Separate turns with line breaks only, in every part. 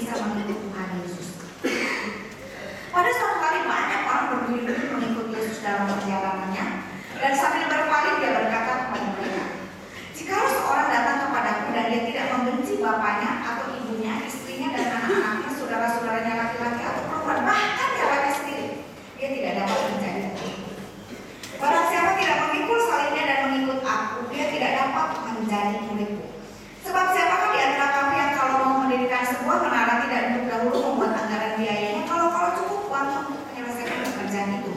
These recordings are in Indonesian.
bisa mengikut Tuhan Yesus. Pada suatu hari banyak orang berdiri mengikut Yesus dalam perjalanannya, dan sambil berpaling dia berkata kepada mereka, "Jikalau seorang datang kepadaku dan dia tidak membenci bapaknya atau ibunya, istrinya dan anak-anaknya, saudara-saudaranya laki-laki atau perempuan, bahkan nyawanya sendiri, dia tidak dapat menjadi muridku. Barang siapa tidak memikul salibnya dan mengikut aku, dia tidak dapat menjadi muridku. Sebab siapakah di antara kamu yang kalau mau mendirikan sebuah menara tidak duduk dahulu membuat anggaran biayanya, kalau cukup uang untuk menyelesaikan pekerjaan itu?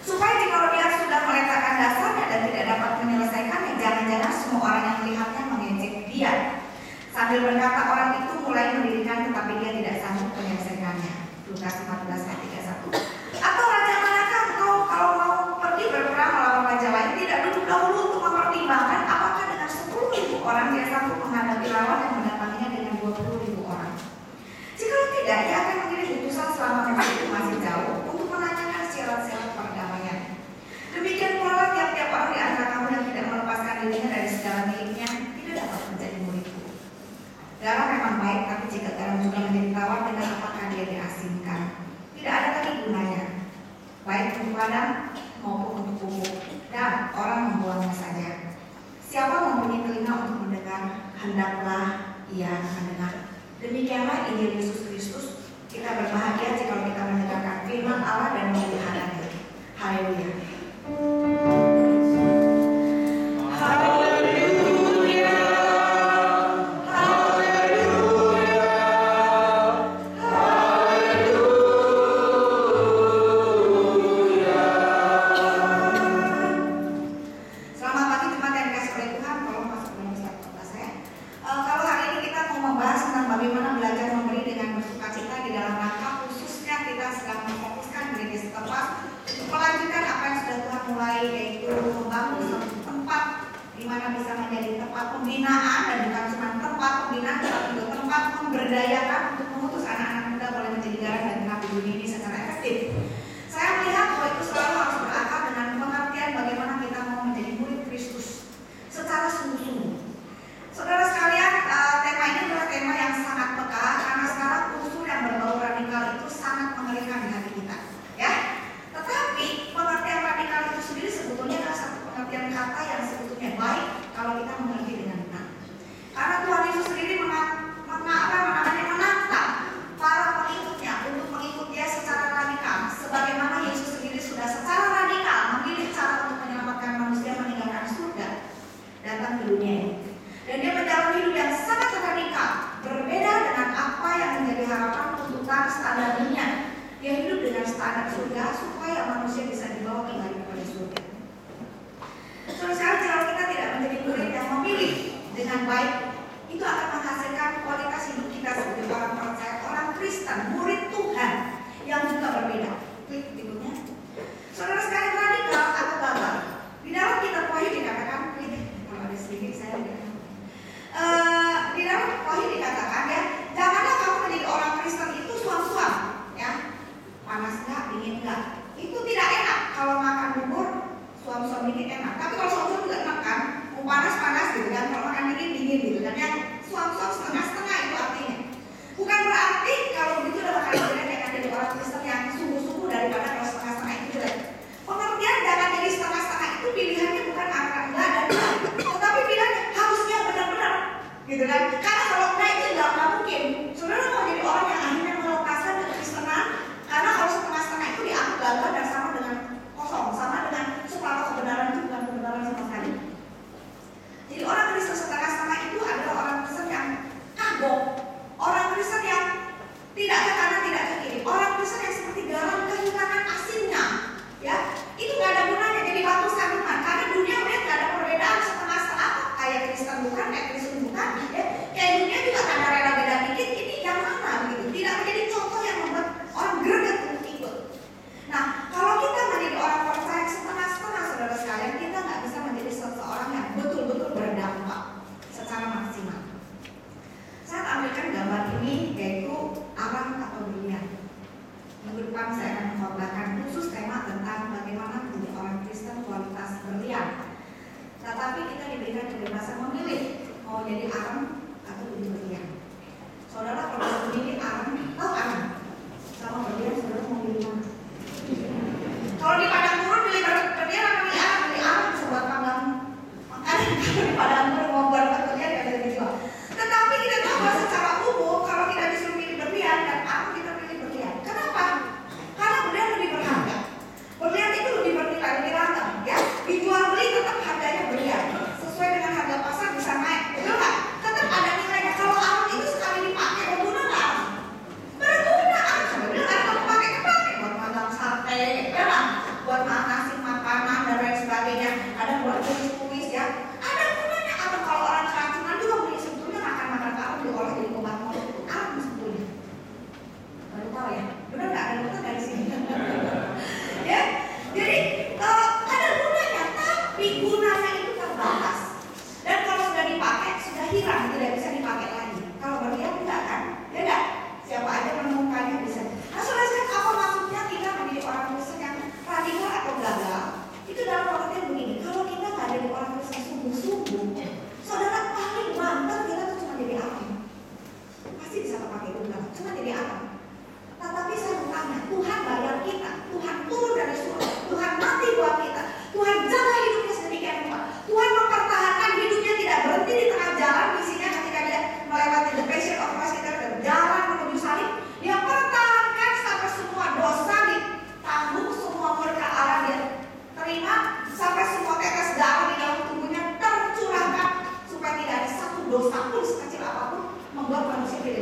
Supaya jika dia sudah meletakkan dasarnya dan tidak dapat menyelesaikannya, jangan-jangan semua orang yang melihatnya mengejek dia. Sambil berkata orang itu mulai mendirikan tetapi dia tidak sanggup menyelesaikannya." Lukas 14 ayat 31. "Atau raja manakah engkau kalau mau pergi berperang melawan raja lain tidak duduk dahulu untuk mempertimbangkan apakah dengan 10.000 orang dia sanggup menghadapi lawan yang mendatanginya dengan 20.000 orang? Jika tidak, dia akan mengirim utusan selama masa itu masih jauh untuk menanyakan syarat-syarat perdamaian. Demikian pula tiap-tiap orang di antara kamu yang tidak melepaskan dirinya dari segala miliknya tidak dapat menjadi muridku. Garam memang baik, tapi jika garam juga menjadi tawar, dengan apakah dia diasinkan? Tidak ada lagi gunanya, baik untuk ladang maupun untuk pupuk, dan orang membuangnya saja. Siapa mempunyai telinga untuk mendengar, hendaklah ia mendengar." Demikianlah Injil Yesus Kristus. Kita berbahagia jika kita mendengarkan firman Allah dan memeliharanya. Haleluya. Tetapi kita diberikan kebebasan memilih mau jadi alam atau jadi berlian. Saudara,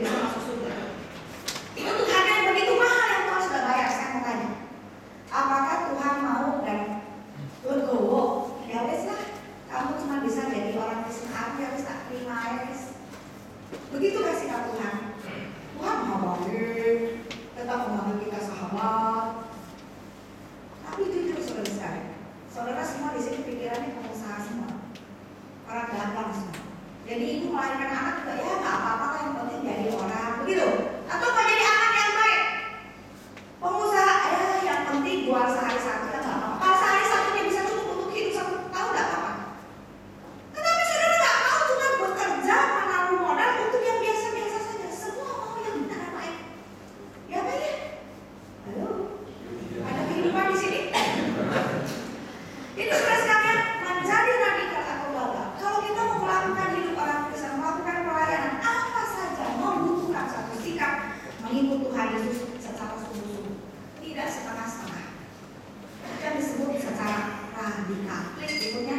bisa masuk surga. Itu Tuhan yang begitu mahal yang Tuhan sudah bayar. Saya mau tanya, apakah Tuhan mau dan legowo? Ya wes lah, kamu cuma bisa jadi orang Kristen aku ya wes tak terima ya wes. Begitu kasih Tuhan. Tuhan mau baik, tetap mengambil kita sahabat. Tapi jujur saudara semua di sini pikirannya pengusaha semua, orang dagang semua. Jadi ibu melahirkan anak juga ya nggak apa-apa lah, yang penting jadi orang begitu. Atau mau jadi anak yang baik, pengusaha ya yang penting jual sehari satu ya nggak apa-apa. Kalau sehari satunya bisa cukup untuk hidup 1 tahun nggak apa-apa. Tetapi saudara nggak mau cuma bekerja menaruh modal untuk yang biasa-biasa saja. Semua mau yang benar dan baik. Ya apa ya? Halo, ada kehidupan di sini? Itu sudah sekalian menjadi radikal atau gagal. Kalau kita mau melakukan hidup orang Kristen, melakukan pelayanan apa saja, membutuhkan satu sikap mengikut Tuhan Yesus secara sungguh-sungguh, tidak setengah-setengah. Yang disebut secara radikal. Klik berikutnya.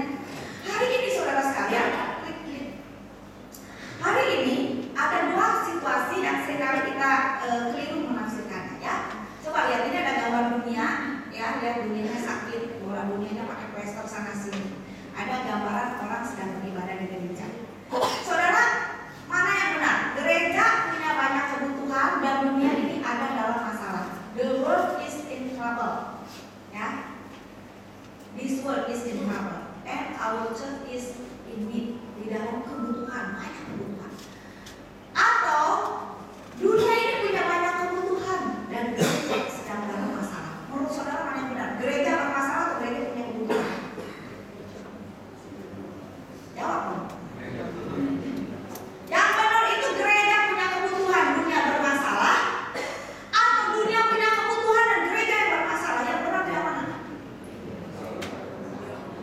Hari ini saudara sekalian, klik. Hari ini ada 2 situasi yang seringkali kita keliru menafsirkannya ya. Coba lihat, ini ada gambar dunia ya, lihat dunianya sakit, bola dunianya pakai plester sana sini. Ada gambaran orang sedang beribadah di gereja. Saudara, mana yang benar? Gereja punya banyak kebutuhan dan dunia ini ada dalam masalah. The world is in trouble. Ya. This world is in trouble and our church is in need. Di dalam kebutuhan, banyak kebutuhan. Atau dunia ini punya banyak kebutuhan dan gereja sedang dalam masalah. Menurut saudara mana yang benar? Gereja bermasalah atau gereja punya kebutuhan? Jawab dong. Yang benar itu gereja punya kebutuhan, dunia bermasalah, atau dunia punya kebutuhan dan gereja yang bermasalah. Yang benar yang mana?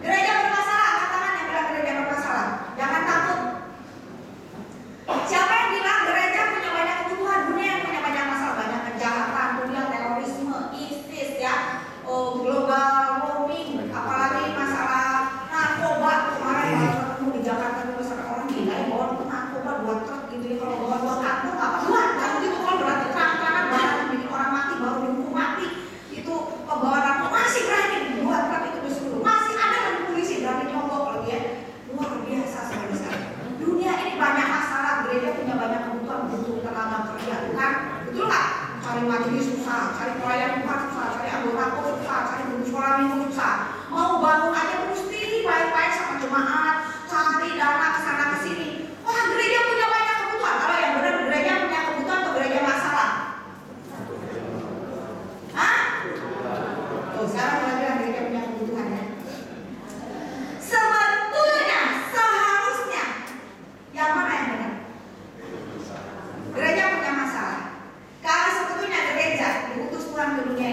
Gereja bermasalah, angkat tangan yang bilang gereja bermasalah. Jangan takut. Siapa yang bilang gereja punya banyak kebutuhan, dunia yang punya banyak masalah, banyak kejahatan, dunia terorisme, ISIS ya, global warming, apalagi masalah narkoba. Kemarin baru ketemu di Jakarta juga sampai orang gila ya bawa narkoba 2 truk gitu ya, kalau bawa 2 kantong nggak apa-apa. Kalau gitu kan berarti terang-terangan barang bikin orang mati baru dihukum mati. Itu pembawa narkoba masih berani 2 truk itu disuruh, masih ada kan polisi berani nyogok lagi ya. Luar biasa sekali. Dunia ini banyak masalah, gereja punya banyak kebutuhan, butuh tenaga kerja, bukan? Betul nggak? Cari majelis susah, cari pelayan Tuhan susah, cari anggota susah, cari guru sekolah minggu susah. Mau bangun aja mesti baik-baik sama jemaat, cari dana kesana kesini. Orang gereja punya banyak kebutuhan. Kalau yang benar gereja punya kebutuhan atau gereja masalah? Hah? Tuh sekarang mulai gereja punya kebutuhan ya. Sebetulnya, seharusnya yang mana yang benar? Gereja punya masalah. Karena sebetulnya gereja diutus Tuhan ke dunia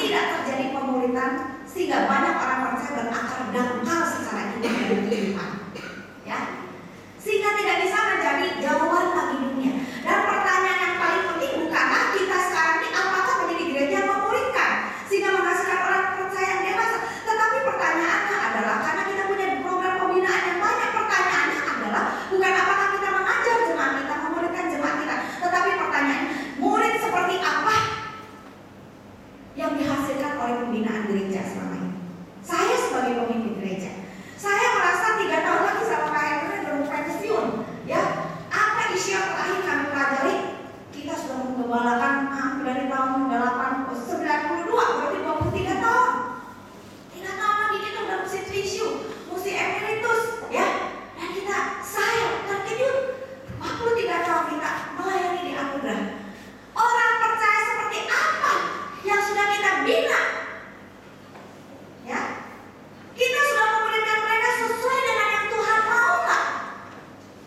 tidak terjadi pemuritan, sehingga banyak orang percaya berakar dangkal secara iman dan kehidupan. Ya, sehingga tidak bisa menjadi jawaban bagi dunia. Dan pertanyaan yang paling penting bukanlah kita sekarang ini apakah menjadi gereja yang memuridkan sehingga menghasilkan orang percaya yang dewasa, tetapi pertanyaannya adalah, karena kita punya program pembinaan yang banyak, pertanyaannya adalah bukan apakah kita mengajar jemaat kita, memuridkan jemaat kita, tetapi pertanyaan, murid seperti apa yang dihasilkan oleh pembinaan gereja selama ini. Saya sebagai pemimpin gereja, saya merasa 3 tahun lagi sama Pak Hendra belum pensiun. Ya, apa isu yang terakhir kami pelajari? Kita sudah menggembalakan dari tahun 92, berarti 23 tahun. 3 tahun lagi kita udah mesti pensiun, mesti emeritus, ya. Dan saya terkejut, 43 tahun kita melayani di anugerah. Orang percaya seperti apa yang sudah kita bina? Ya, kita sudah memberikan mereka sesuai dengan yang Tuhan mau nggak?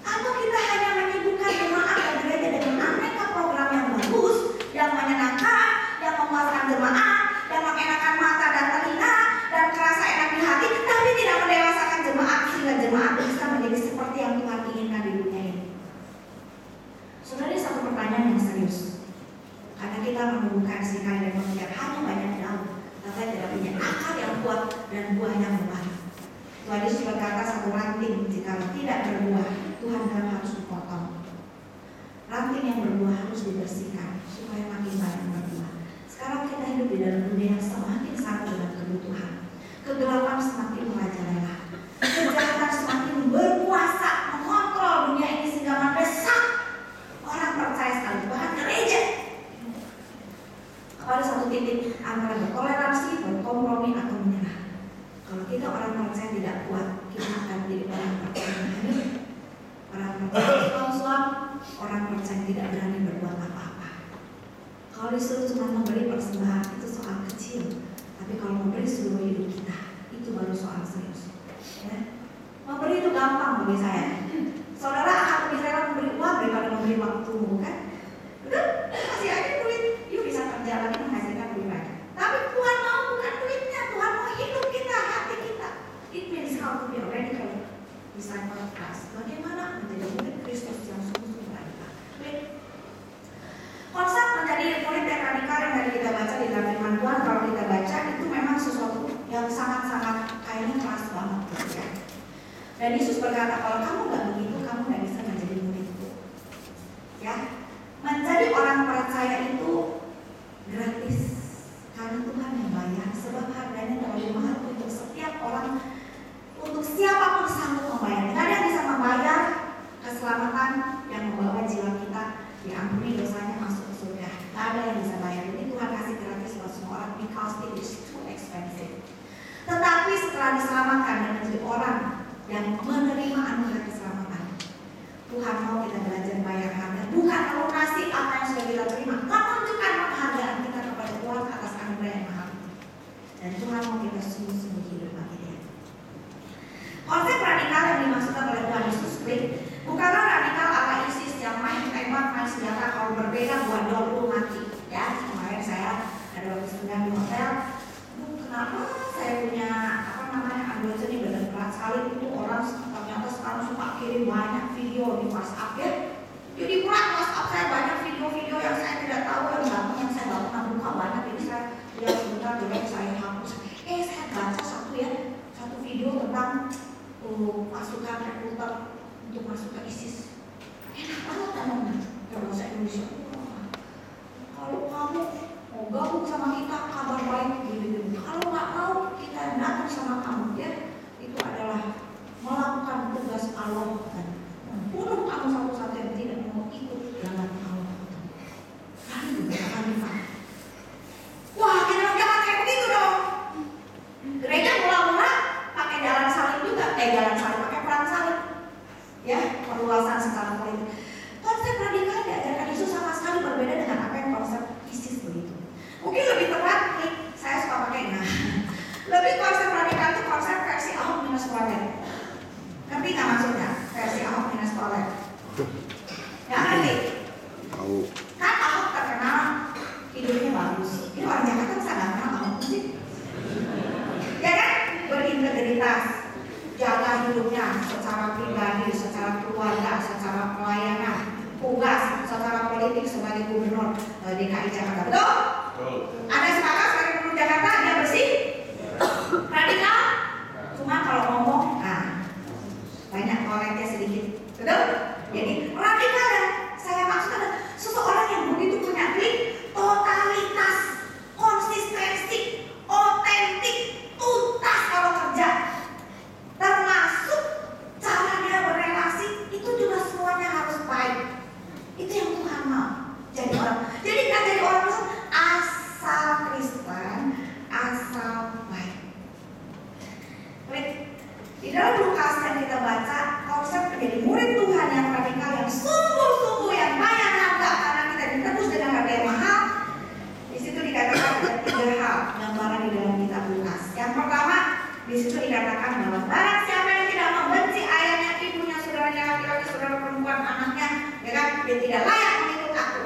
Atau kita hanya menyibukkan jemaat dan gereja dengan aneka program yang bagus, yang menyenangkan, yang memuaskan jemaat, yang mengenakan mata dan telinga, dan kerasa enak di hati, tapi tidak mendewasakan jemaat sehingga jemaat bisa menjadi seperti yang Tuhan inginkan di dunia ini. Saudara, ini satu pertanyaan yang serius. Karena kita menemukan sekali dan melihat hanya banyak daun, tapi tidak punya akar yang kuat dan buah yang lebat. Tuhan Yesus berkata, satu ranting jika tidak berbuah, Tuhan bilang harus dipotong. Ranting yang berbuah harus dibersihkan supaya makin banyak berbuah. Sekarang kita hidup di dalam dunia yang semakin sangat dengan kebutuhan. Kegelapan semakin merajalela. Kejahatan semakin berkuasa mengontrol dunia ini sehingga mendesak orang percaya sekali, bahkan gereja, kepada satu titik antara bertoleransi, berkompromi atau menyerah. Kalau kita orang percaya tidak kuat, kita akan menjadi orang percaya yang hanyut, orang percaya suam, orang percaya tidak berani berbuat apa-apa. Kalau disuruh cuma memberi persembahan itu soal kecil, tapi kalau memberi seluruh hidup kita itu baru soal serius. Ya? Memberi itu gampang bagi saya. Saudara akan lebih rela memberi uang daripada memberi waktu, bukan? Udah, kasih aja duit, yuk bisa kerja lagi menghasilkan lebih banyak. Tapi Tuhan mau bukan duitnya, Tuhan mau hidup kita, hati kita. It means how to be a radical disciple of Christ. Bagaimana menjadi murid Kristus yang sungguh-sungguh radikal. Konsep menjadi murid yang radikal yang tadi kita baca di dalam firman Tuhan, kalau kita baca itu memang sesuatu yang sangat-sangat kayaknya keras banget, gitu ya. Dan Yesus berkata, kalau kamu nggak begitu, kamu nggak bisa menjadi muridku. Ya, menjadi orang percaya itu gratis karena Tuhan yang bayar, sebab harganya terlalu mahal untuk setiap orang, untuk siapapun sanggup membayar. Tidak ada yang bisa membayar keselamatan yang membawa jiwa kita diampuni dosanya masuk ke surga. Tidak ada yang bisa bayar. Jadi Tuhan kasih gratis buat semua orang because it is too expensive. Tetapi setelah diselamatkan dan menjadi orang yang menerima anugerah keselamatan, Tuhan mau kita belajar bayar harga, bukan melunasi apa yang sudah kita terima, menunjukkan penghargaan kita kepada Tuhan atas anugerah yang mahal. Dan Tuhan mau kita sungguh-sungguh hidup bagi Dia. Konsep radikal yang dimaksudkan oleh Tuhan Yesus bukanlah radikal ala ISIS yang main tembak, main senjata, kalau berbeda buat dulu mati. Ya, kemarin saya ada waktu sedang di hotel. Kenapa saya punya Android ini benar berat sekali, itu orang ternyata sekarang suka kirim banyak video di WhatsApp ya. Jadi berat WhatsApp saya banyak video-video yang saya tidak tahu, yang saya nggak pernah buka banyak. Jadi saya lihat sebentar dulu saya hapus. Saya baca satu video tentang pasukan rekruter untuk masuk ke ISIS. Enak banget namanya, bahasa Indonesia. Kalau kamu mau gabung sama kita, kabar baik gitu. Kalau nggak mau, kita datang sama kamu ya. Itu adalah melakukan tugas Allah dan membunuh kamu satu-satu yang tidak mau ikut dalam Allah. Kami juga akan dipakai. Wah, kita jangan kayak begitu dong. Gereja mula-mula pakai jalan salib juga, pakai perang salib. Ya, perluasan secara politik. Konsep radikal diajarkan Yesus sama sekali berbeda dengan apa yang konsep ISIS begitu. Mungkin lebih tepat nih, saya hidupnya secara pribadi, secara keluarga, secara pelayanan, tugas, secara politik sebagai gubernur DKI Jakarta. Betul? Ada sepakat sebagai gubernur Jakarta dia bersih? Radikal? Cuma kalau ngomong, banyak koreknya sedikit. Betul? Jadi radikal yang saya maksud adalah seseorang yang begitu punya totalitas, konsistensi, otentik, tuntas kalau kerja. Termasuk cara dia berrelasi itu juga semuanya harus baik. Itu yang Tuhan mau. Jadi kan jadi orang Kristen asal Kristen, asal baik. Baik. Di dalam Lukas yang kita baca, konsep menjadi murid Tuhan yang radikal, yang sungguh-sungguh, yang bayar harga karena kita ditebus dengan harga yang mahal. Di situ dikatakan ada 3 hal gambaran di dalam kitab Lukas. Yang pertama, di situ dikatakan bahwa barang siapa yang tidak membenci ayahnya, ibunya, saudaranya laki-laki, saudara perempuan, anaknya, ya kan, dia tidak layak mengikut aku.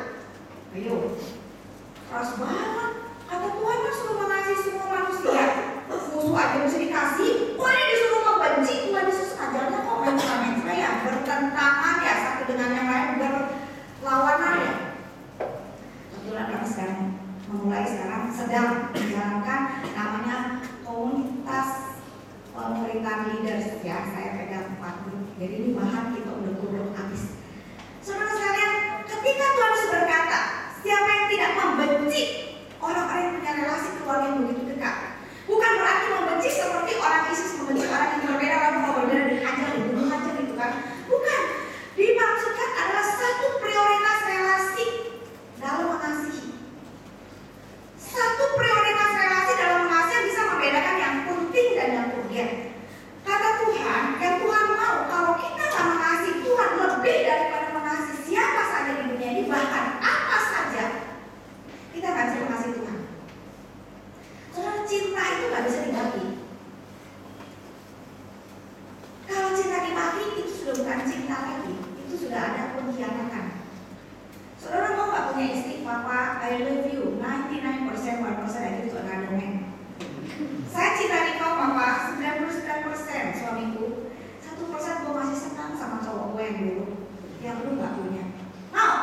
Ayo, keras banget. Kata Tuhan kan suruh mengasihi semua manusia. Musuh aja mesti dikasih. Kok ini disuruh membenci? Tuhan Yesus ajarnya kok mentra-mentra ya, bertentangan ya, satu dengan yang lain, berlawanan ya. Kebetulan kami sekarang sedang menjalankan namanya komunitas pemerintahan leaders ya. Saya pegang 4 grup. Jadi ini bahan kita udah kurang habis. Saudara sekalian, ketika Tuhan Yesus berkata, siapa yang tidak membenci orang-orang yang punya relasi keluarga yang begitu dekat, bukan berarti membenci seperti orang ISIS membenci orang yang berbeda, orang mau berbeda dihajar, dibunuh aja gitu kan. Bukan. Dimaksudkan adalah satu prioritas relasi dalam mengasihi. Satu prioritas relasi dalam mengasihi yang bisa membedakan yang penting dan yang urgen. Kata Tuhan, yang Tuhan mau kalau kita nggak mengasihi Tuhan lebih daripada mengasihi siapa saja di dunia ini, bahkan apa saja, kita nggak bisa mengasihi Tuhan. Soalnya cinta itu nggak bisa dibagi. Kalau cinta dibagi itu sudah bukan cinta lagi, itu sudah ada pengkhianatan. Saudara mau nggak punya istri, papa, I love you, 99% 1% aja itu another man. Saya cinta kau papa, 99% suamiku, 1% gue masih senang sama cowok gue yang dulu, yang lu nggak punya. Mau?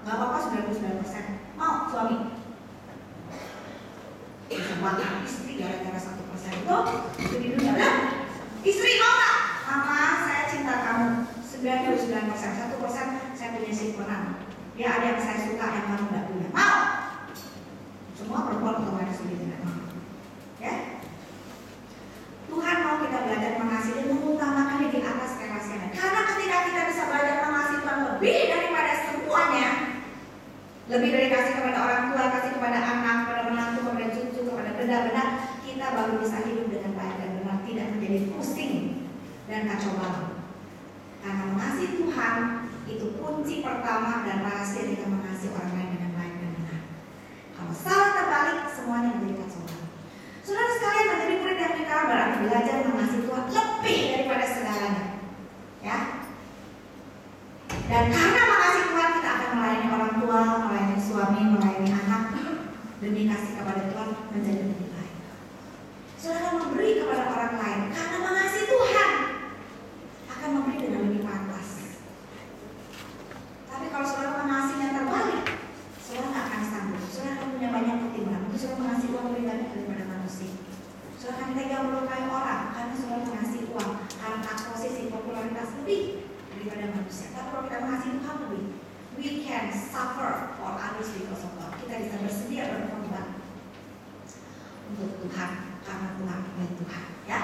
Nggak apa-apa 99%. Mau suami? Bahkan istri gara-gara 1% itu jadi dunia. Istri mau nggak? Mama, saya cinta kamu 99%, 1% saya punya simpenan. Ya ada yang saya suka yang kamu nggak punya. Mau? Semua perempuan otomatis tidak mau. Ya? Tuhan mau kita belajar mengasihi dan mengutamakannya di atas relasi yang lain. Karena ketika kita bisa belajar mengasihi Tuhan lebih daripada semuanya, lebih dari kasih kepada orang tua, kasih kepada anak, kepada menantu, kepada cucu, kepada benda-benda, kita baru bisa hidup dengan baik dan benar, tidak menjadi pusing dan kacau balau. Karena mengasihi Tuhan itu kunci pertama dan rahasia kita mengasihi orang lain dengan baik dan benar. Kalau salah terbalik, semuanya menjadi kacau balau. Saudara sekalian, menjadi murid yang radikal berarti belajar mengasihi Tuhan lebih daripada segalanya. Ya. Dan karena mengasihi Tuhan, kita akan melayani orang tua, melayani suami, melayani anak, demi kasih kepada Tuhan menjadi lebih baik. Saudara memberi kepada orang lain karena mengasihi Tuhan, akan memberi dengan lebih pantas. Tapi kalau saudara mengasihinya terbalik, saudara nggak akan sanggup. Saudara akan punya banyak pertimbangan. Saudara mengasihi uang lebih banyak daripada manusia. Saudara akan tega melukai orang karena saudara mengasihi uang, karena posisi popularitas lebih daripada manusia. Tapi kalau kita mengasihi Tuhan lebih, we can suffer for others because of God. Kita bisa bersedia berkorban untuk Tuhan karena Tuhan oleh Tuhan. Ya,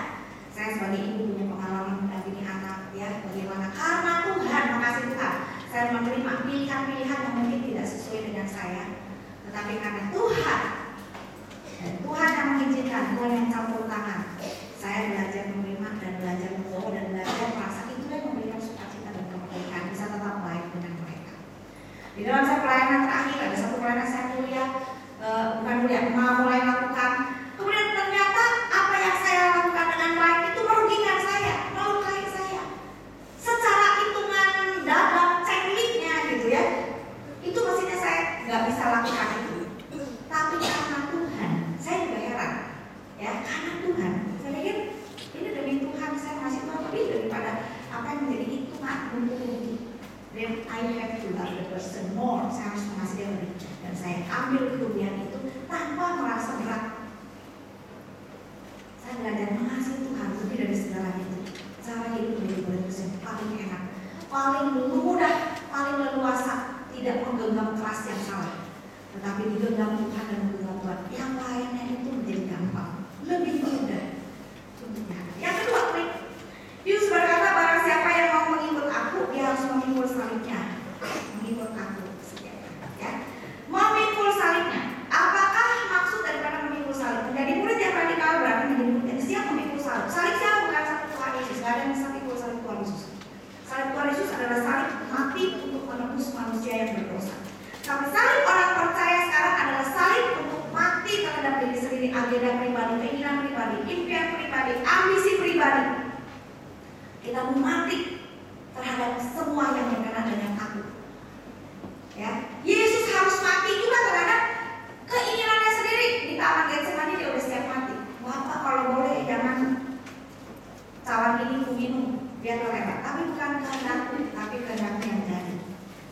saya sebagai ibu punya pengalaman mendampingi anak, ya, bagaimana karena Tuhan, mengasihi Tuhan, saya menerima pilihan-pilihan yang mungkin tidak sesuai dengan saya, tetapi karena Tuhan dan Tuhan yang mengizinkan, Tuhan yang campur tangan, saya belajar menerima dan belajar membawa dan belajar merasa itu yang memberikan sukacita dan kemerdekaan, bisa tetap baik dengan mereka. Di dalam saya pelayanan terakhir ada satu pelayanan saya mulai lakukan. Kemudian ternyata apa yang saya lakukan dengan baik itu merugikan saya, melukai saya. Secara hitungan dalam tekniknya gitu ya, itu mestinya saya nggak bisa lakukan itu. Tapi karena Tuhan, saya juga heran. Tetapi digenggam Tuhan dan digenggam Tuhan, yang lainnya itu menjadi gampang, lebih mudah untuk jalan. Yang kedua, Yesus berkata, barang siapa yang mau mengikut aku, dia harus memikul salibnya. Mengikut aku, ya. Memikul salibnya. Apakah maksud daripada memikul salib? Menjadi murid yang radikal berarti menjadi murid yang siap memikul salib. Salib siapa? Bukan salib Tuhan Yesus. Tidak ada yang bisa memikul salib Tuhan Yesus. Salib Tuhan Yesus adalah salib mati untuk menebus manusia yang berdosa. Tapi salib orang percaya sekarang adalah salib untuk mati terhadap diri sendiri, agenda pribadi, keinginan pribadi, impian pribadi, ambisi pribadi. Kita mau mati terhadap semua yang berkenaan dengan aku. Ya, Yesus harus mati juga terhadap keinginannya sendiri. Di Taman Getsemani dia udah siap mati. Bapak kalau boleh jangan cawan ini ku minum, biar lewat. Tapi bukan kehendakku, tapi kehendakmu yang jadi.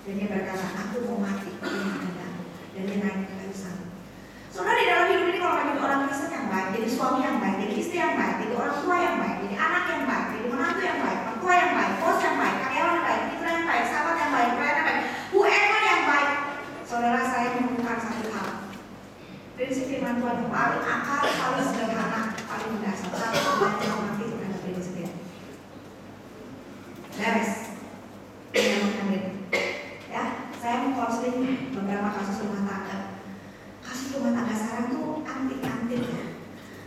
Dan dia berkata, aku mau mati dengan kehendakmu. Dan dia naik ke kayu salib. Saudara, di dalam hidup ini kalau menjadi orang Kristen yang baik, jadi suami yang baik, jadi istri yang baik, jadi orang tua yang baik, jadi anak yang baik, jadi menantu yang baik, mertua yang baik, bos yang baik, karyawan yang baik, mitra yang baik, sahabat yang baik, klien yang baik, whoever yang baik. Saudara, saya menemukan satu hal. Prinsip firman Tuhan yang paling akal, paling sederhana, paling mendasar. Satu, belajar mati terhadap diri sendiri. Beres. Ya, saya mengkonseling beberapa kasus rumah tangga. Kasus rumah tangga sekarang tuh antik-antik ya.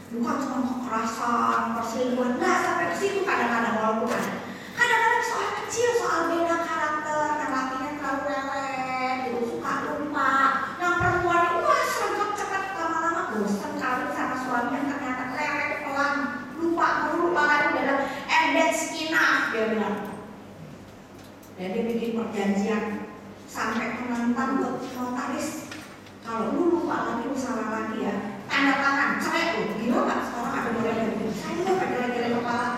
Bukan cuma kekerasan, perselingkuhan, nggak sampai ke situ kadang-kadang walaupun ada. Kadang-kadang soal kecil, soal beda karakter, yang lakinya terlalu lelet, gitu, suka lupa. Yang perempuan wah sergap cepat, lama-lama bosan kawin sama suami yang ternyata lelet, pelan, lupa lagi dalam and that's enough, dia bilang. Dan dia bikin perjanjian sampai menantang ke notaris. Kalau lu lupa lagi, lu salah lagi ya, tanda tangan, cerai tuh. Gila nggak? Sekarang ada model kayak gitu. Saya juga gele-gele kepala.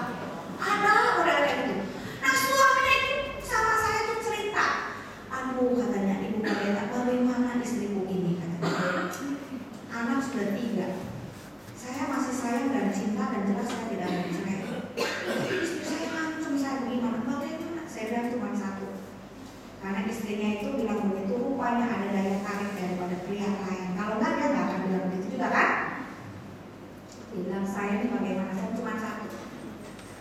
Ada model kayak gitu. Nah suaminya itu sama saya tuh cerita. Aduh katanya ibu pendeta, bagaimana istriku ini katanya. Anak sudah 3. Saya masih sayang dan cinta dan jelas saya tidak mau cerai. Istri saya ngancam saya bagaimana? Bagaimana? Saya bilang cuma satu. Karena istrinya itu bilang begitu, rupanya ada daya tarik daripada pria lain. Kalau enggak dia nggak akan bilang begitu juga kan? Dia bilang saya ini bagaimana? Saya cuma satu.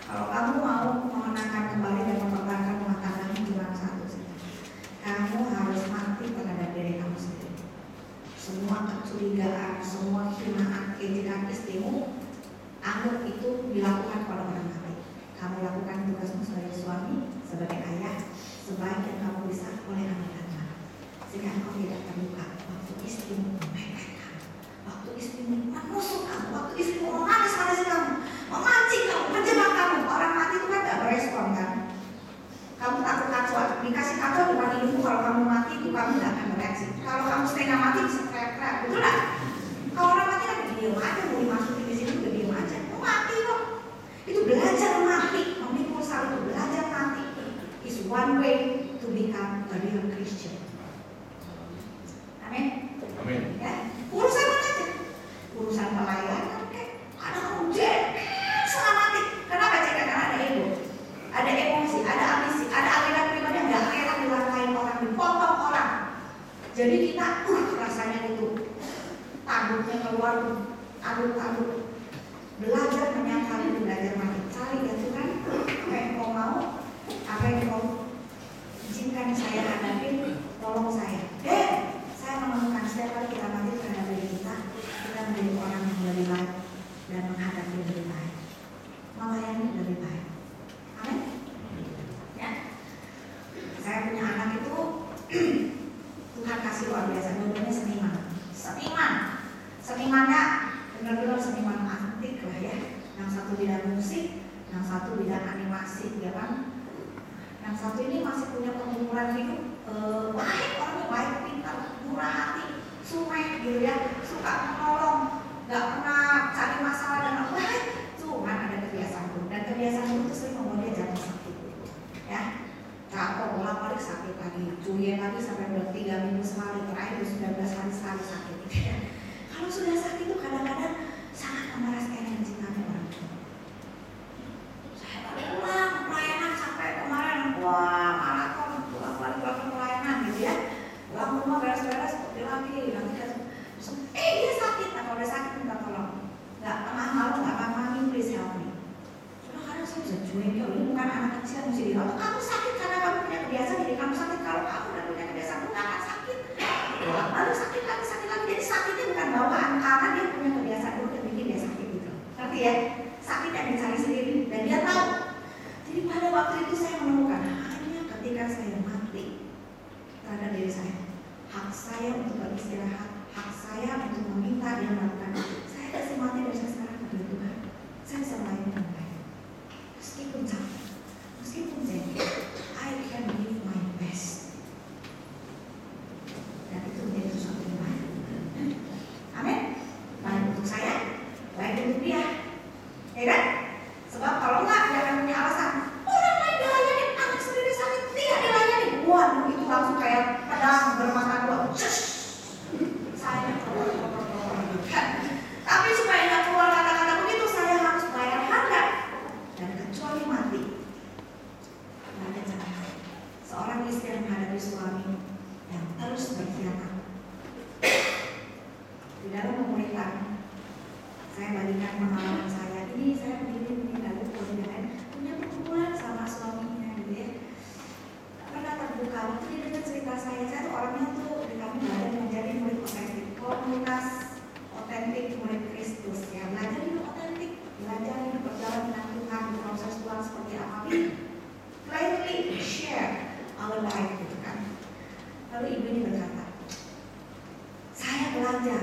Kalau kamu mau mengenangkan kembali dan mempertahankan rumah tanggamu cuma satu saja. Kamu harus mati terhadap diri kamu sendiri. Semua kecurigaan, semua hinaan, kejikan istrimu, anggap itu dilakukan pada orang lain. Kamu lakukan tugasmu sebagai suami, sebagai ayah, sebaik yang kamu bisa oleh anak-anak, sehingga engkau tidak terluka waktu istrimu memepet kamu, waktu istrimu menusuk kamu, waktu istrimu memanas-manasi kamu, memancing kamu, menjebak kamu. Orang mati itu kan tidak berespon kan? Kamu takut kacau, dikasih kacau depan hidupmu. Kalau kamu mati itu kamu tidak akan bereaksi. Kalau kamu setengah mati bisa teriak-teriak, betul tak? Kalau orang mati kan diam aja, mau dimasukin di sini juga diam aja. Mau mati kok? Itu belajar mati, memikul salib itu belajar mati. Is one way to become a real Christian. Amin.
Amin.
Ya, urusan mana aja? Urusan pelayanan kayak ada kamu setengah mati. Kenapa cek? Karena ada ego, ada emosi, ada ambisi, ada agenda pribadi yang nggak rela dilangkain orang, dipotong orang. Jadi kita rasanya itu tanduknya keluar, aduk-aduk. Belajar menyangkal, belajar mati. Cari ya Tuhan, apa yang kau mau, apa yang kau izinkan saya hadapin, tolong saya. Saya menemukan setiap kali kita mati terhadap diri kita menjadi orang yang lebih baik dan menghadapi lebih baik, melayani lebih baik. Amin. Ya. Saya punya anak itu Tuhan kasih luar biasa, dua-duanya seniman. Senimannya benar-benar seniman antik lah ya. Yang satu bidang musik, yang satu bidang animasi, ya kan? Yang satu ini masih punya pengumuran hidup baik, orangnya baik, pintar, murah hati, sumeh gitu ya, suka menolong, nggak pernah cari masalah dan baik. Cuman ada kebiasaan buruk, dan kebiasaan buruk itu sering membuat dia jatuh sakit, ya. Capek bolak-balik sakit lagi, cuyen lagi sampai 3 minggu sekali, terakhir 19 hari sekali sakit. Gitu ya. Kalau sudah sakit itu kadang-kadang sangat memeras energi kami orang tua. Saya baru pulang pelayanan sampai kemarin, wah maraton pulang pelayanan gitu ya. Pulang rumah beres-beres seperti lagi, nanti bengkel, ini bukan anak kecil mesti dirawat. Kamu sakit karena kamu punya kebiasaan, jadi kamu sakit. Kalau kamu udah punya kebiasaan, kamu gak akan sakit. Lalu sakit lagi. Jadi sakitnya bukan bawaan, karena dia punya kebiasaan dulu yang bikin dia sakit gitu. Ngerti ya? Sakit yang dicari sendiri dan dia tahu. Jadi pada waktu itu saya menemukan hanya ketika saya mati terhadap diri saya, hak saya untuk beristirahat, hak saya untuk meminta dia melakukan itu. Saya kasih mati dari saya sekarang kepada Tuhan. Saya bisa melayani dengan baik. Meskipun capek, meskipun jengkel, I can give my best. Dan itu menjadi sesuatu yang baik. Amin. Baik untuk saya, baik untuk dia. Ya kan? Sebab kalau enggak, dia akan punya alasan. Orang lain dilayani, anak sendiri sakit, tidak dilayani. Waduh, itu langsung kayak pedang bermata dua. Saya tapi supaya nggak keluar kata-kata begitu, saya harus bayar harga. Dan kecuali mati, nggak ada cara. Seorang istri yang menghadapi suami yang terus berkhianat. Di dalam pemuritan, saya bagikan pengalaman saya. Ini saya begini lalu kemudian punya perkumpulan sama suaminya, gitu ya. Pernah terbuka waktu dia dengar cerita saya tuh orangnya tuh di kami belajar menjadi murid otentik, komunitas otentik murid Kristus ya, belajar hidup otentik, belajar hidup berjalan dengan Tuhan, proses Tuhan seperti apa, gladly share our life gitu kan. Lalu ibu ini berkata, saya belajar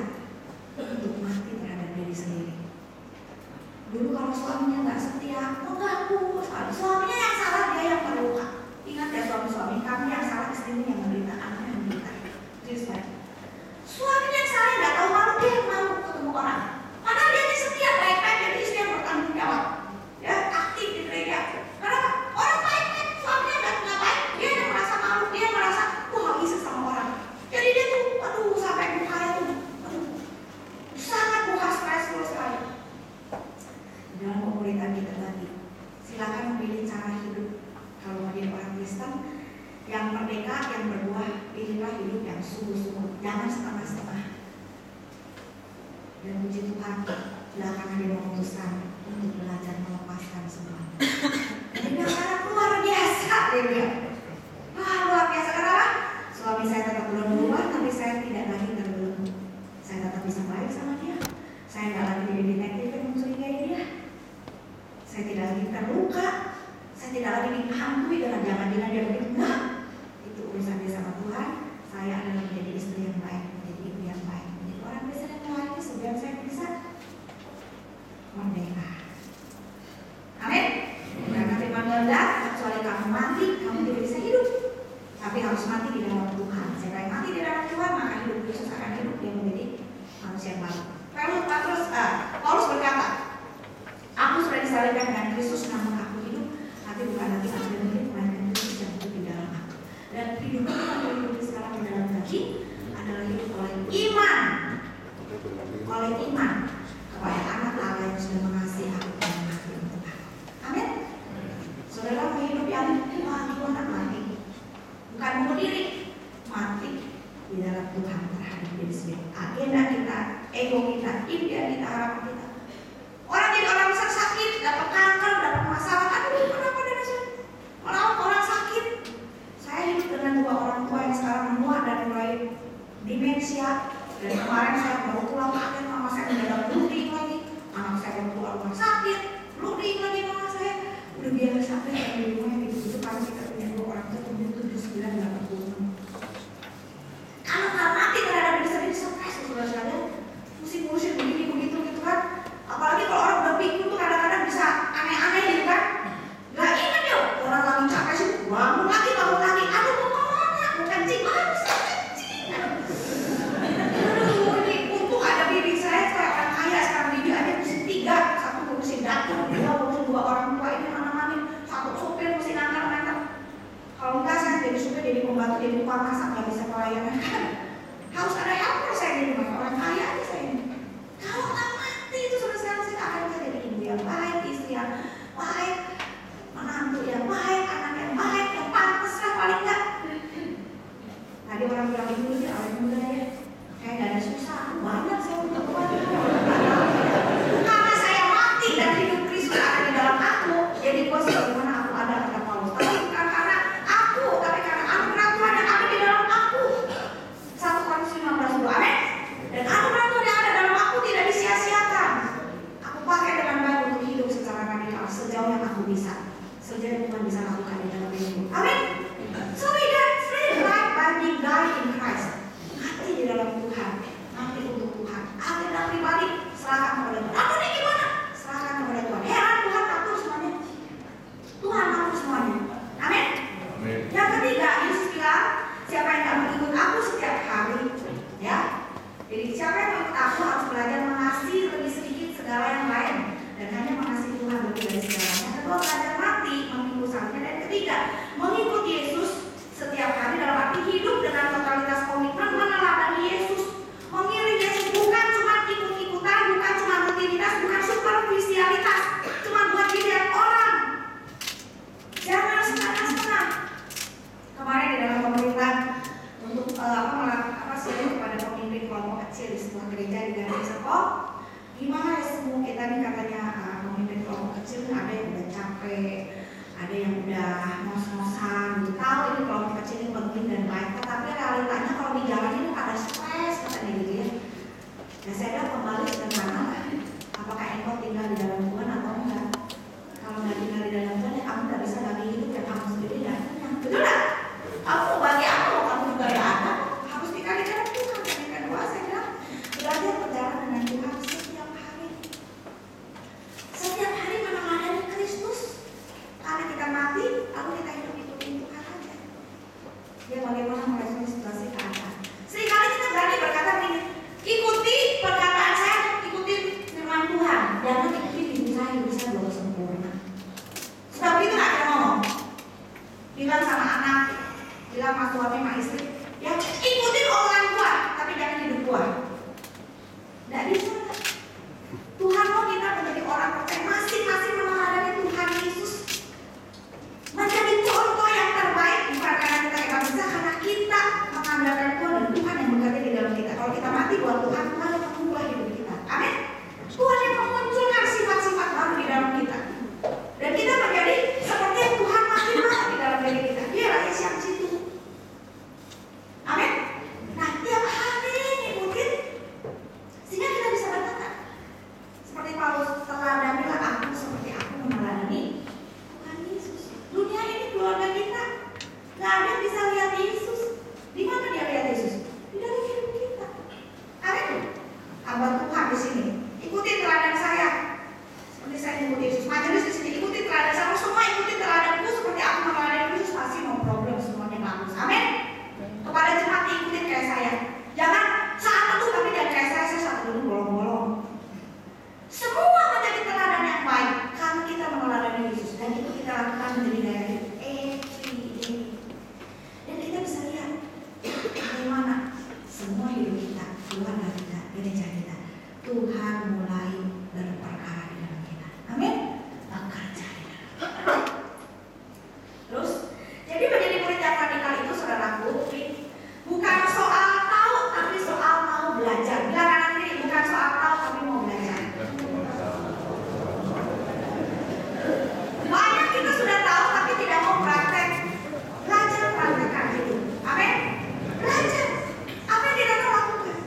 untuk mati terhadap diri sendiri. Dulu kalau suaminya nggak setia, mengganggu, suaminya yang salah, dia yang terluka. Ingat ya suami-suami, kamu yang salah, istrimu yang menderita, anaknya yang menderita. Jadi suaminya yang salah nggak tahu malu, dia yang malu ketemu orang. Padahal dia ini setia, baik-baik, jadi istri yang bertanggung jawab, ya aktif di gereja. Karena orang baik-baik, suaminya nggak baik, dia yang merasa malu, dia merasa wah bisa sama orang. Jadi dia tuh, aduh sampai mukanya tuh, aduh sangat muka stressful sekali. Dalam pemuritan kita tadi, silakan memilih cara hidup. Kalau mau jadi orang Kristen yang merdeka, yang berbuah, pilihlah hidup yang sungguh-sungguh, jangan setengah-setengah. Dan puji Tuhan, belakangan dia memutuskan untuk belajar melepaskan semua. Dia bilang, karena luar biasa, dia bilang. Wah, luar biasa, kenapa? Suami saya tetap belum berubah, tapi saya tidak lagi terbelenggu. Saya tetap bisa baik sama dia. Saya tidak lagi jadi detektif yang mencurigai dia. Saya tidak lagi terluka. Saya tidak lagi dihantui dengan jangan-jangan dia begitu. Enggak. Itu urusan dia sama Tuhan. Saya adalah menjadi istri yang baik, menjadi ibu yang baik, menjadi orang Kristen yang baik. Supaya saya bisa merdeka. Amin. Karena firman Allah, kecuali kamu mati, kamu tidak bisa hidup. Tapi harus mati di dalam Tuhan. Jika mati di dalam Tuhan, maka hidup Yesus akan hidup, dia menjadi manusia yang baru. Paulus berkata, aku sudah disalibkan dengan Kristus, namun aku hidup, tapi bukan lagi aku yang hidup, melainkan Kristus yang hidup di dalam aku. Dan hidup yang hidup sekarang di dalam daging adalah hidup oleh iman, kepada anak Allah yang sudah mengasihi aku dan mati untuk aku. Amin. Saudara mau hidup yang gimana mati? Bukan bunuh diri, mati di dalam Tuhan terhadap diri sendiri. Agenda kita, ego kita, impian kita, harapan kita. Orang jadi orang besar sakit, dapat kanker, dapat masalah. Aduh, kenapa dan merawat orang sakit? Saya hidup dengan dua orang tua yang sekarang menua dan mulai demensia. Dan kemarin saya baru pulang kaget, mama saya mendadak bleeding lagi. Anak saya baru keluar rumah sakit, bleeding lagi mama saya. Udah biasa saya di rumah gitu-gitu karena kita punya dua orang tua umur 79 dan 80. Kalau nggak mati terhadap diri sendiri, stres saudara sekalian. Pusing-pusing begini begitu gitu kan. Apalagi kalau orang udah pikir tuh kadang-kadang bisa aneh-aneh gitu kan. Gak ingat yuk, orang lagi capek sih, bangun lagi. Aduh mau kemana? Mau kencing, aduh saya kencing. Aduh ini untung ada bibi saya orang kaya sekarang, bibi aja mesti 3, satu ngurusin dapur, 2 ngurusin 2 orang tua ini mana-mana, 1 supir mesti ngantar-ngantar. Kalau enggak saya jadi supir, jadi pembantu, jadi tukang masak, nggak bisa pelayanan kan. Harus ada helper saya di rumah, orang kaya aja saya ini. Kalau nggak mati itu sebenarnya saya akan jadi ibu yang baik, istri yang baik, menantu yang baik, anak yang baik, yang pantas lah paling nggak. Tadi orang bilang ibu ini awet muda ya, kayak nggak ada susah, banyak saya untuk buat. Karena saya mati dan hidup Kristus ada di dalam aku, jadi gue sejauh yang aku bisa, sejauh yang Tuhan bisa lakukan di dalam hidupku. Amin. So we can free life by being died in Christ. Mati di dalam Tuhan, mati untuk Tuhan. Hati dalam pribadi serahkan kepada Tuhan. Aku ini gimana? Serahkan kepada Tuhan. Heran Tuhan atur semuanya. Tuhan atur semuanya. Amin. Yang ketiga, Yesus bilang, siapa yang tak mengikut aku setiap hari, ya. Jadi siapa yang mengikut aku harus belajar mengasihi lebih sedikit segala yang lain dan hanya mengasihi Tuhan lebih dari segalanya. Yang kedua, belajar mati mengikut salibnya. Dan ketiga, mengikut Yesus setiap hari dalam arti hidup dengan totalitas komitmen meneladani Yesus, memilih Yesus bukan cuma ikut-ikutan, bukan cuma rutinitas, bukan superficialitas, cuma buat dilihat orang. Jangan setengah-setengah. Kemarin di dalam pemerintahan untuk kepada pemimpin kelompok kecil di sebuah gereja di daerah Serpong, gimana ya semua kita nih katanya pemimpin kelompok kecil, ada yang udah capek, ada yang udah ngos-ngosan, tahu ini kelompok kecil ini penting dan baik, tapi realitanya kalau di jalan ini pada stres katanya gitu ya. Dan saya bilang kembali sederhana, apakah engkau tinggal di dalam Tuhan atau enggak? Kalau nggak tinggal di dalam Tuhan, ya kamu nggak bisa bagi hidup yang kamu sendiri dan punya, betul nggak? Aku bagi aku, kamu juga ya ada, harus tinggal di dalam Tuhan. Dan yang kedua saya bilang belajar berjalan dengan Tuhan setiap hari. Setiap hari meneladani Kristus. Karena kita mati, lalu kita hidup ikutin Tuhan aja. Dia bagaimana merespon situasi keadaan. Seringkali kita berani berkata begini, ikuti perkataan saya, ikuti firman Tuhan, jangan ikuti diri saya belum sempurna. Sudah begitu nggak kita ngomong? Bilang sama anak, bilang sama suami sama istri, ya ikutin omongan gua, tapi jangan hidup gua. Nggak bisa. Tuhan mau kita menjadi orang percaya masing-masing meneladani Tuhan Yesus, menjadi contoh yang terbaik, bukan karena kita yang bisa, karena kita mengandalkan Tuhan dan Tuhan yang bekerja di dalam kita. Kalau kita mati buat Tuhan, Tuhan yang mengubah hidup kita. Amin. Tuhan yang memunculkan sifat-sifat baru di dalam kita, dan kita menjadi seperti yang Tuhan makin mau di dalam diri kita. Dia rakyat siap situ. Amin. Nah, tiap hari ngikutin sehingga kita bisa berkata seperti Paulus, teladanilah aku seperti aku meneladani Tuhan Yesus. Dunia ini keluarga kita, nggak ada yang bisa lihat Yesus. Di mana dia lihat Yesus? Di dalam hidup kita. Amin. Hamba Tuhan di sini, ikuti teladan saya seperti saya ikuti Yesus. Majelis di sini, ikuti teladan saya. Semua ikuti teladanku seperti aku meneladani Yesus, pasti no problem, semuanya bagus. Amin. Kepada jemaat ikutin kayak saya. Jangan saat itu tapi jangan kayak saya saat dulu bolong-bolong. Semua menjadi teladan yang baik karena kita meneladani Yesus, dan itu kita lakukan menjadi gaya hidup everyday. Dan kita bisa lihat bagaimana semua hidup kita, keluarga kita, gereja kita, Tuhan mulai berperkara di dalam kita. Amin. Bekerja di dalam kita. Terus, jadi menjadi murid yang radikal itu saudaraku, bukan soal tahu tapi soal mau belajar. Bilang anak ini bukan soal tahu tapi mau belajar. Banyak kita sudah tahu tapi tidak mau praktek. Belajar praktekkan itu. Amin. Belajar. Apa yang tidak tahu lakukan.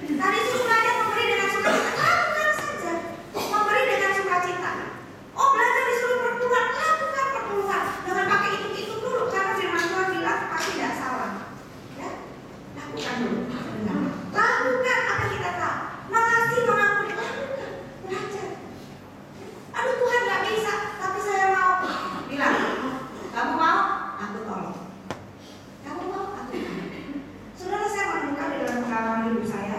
Tadi suruh belajar memberi dengan sukacita, lakukan saja. Memberi dengan sukacita. Oh, belajar disuruh pertemuan, lakukan pertemuan. Jangan pakai itu dulu karena firman Tuhan bilang pasti tidak salah. Ya, lakukan dulu. Lakukan apa yang kita tahu. Mengasihi, mengampuni, lakukan. Belajar. Aduh Tuhan nggak bisa, tapi saya mau. Bilang, kamu mau? Aku tolong. Kamu mau? Aku tolong. Saudara, saya menemukan di dalam pengalaman hidup saya,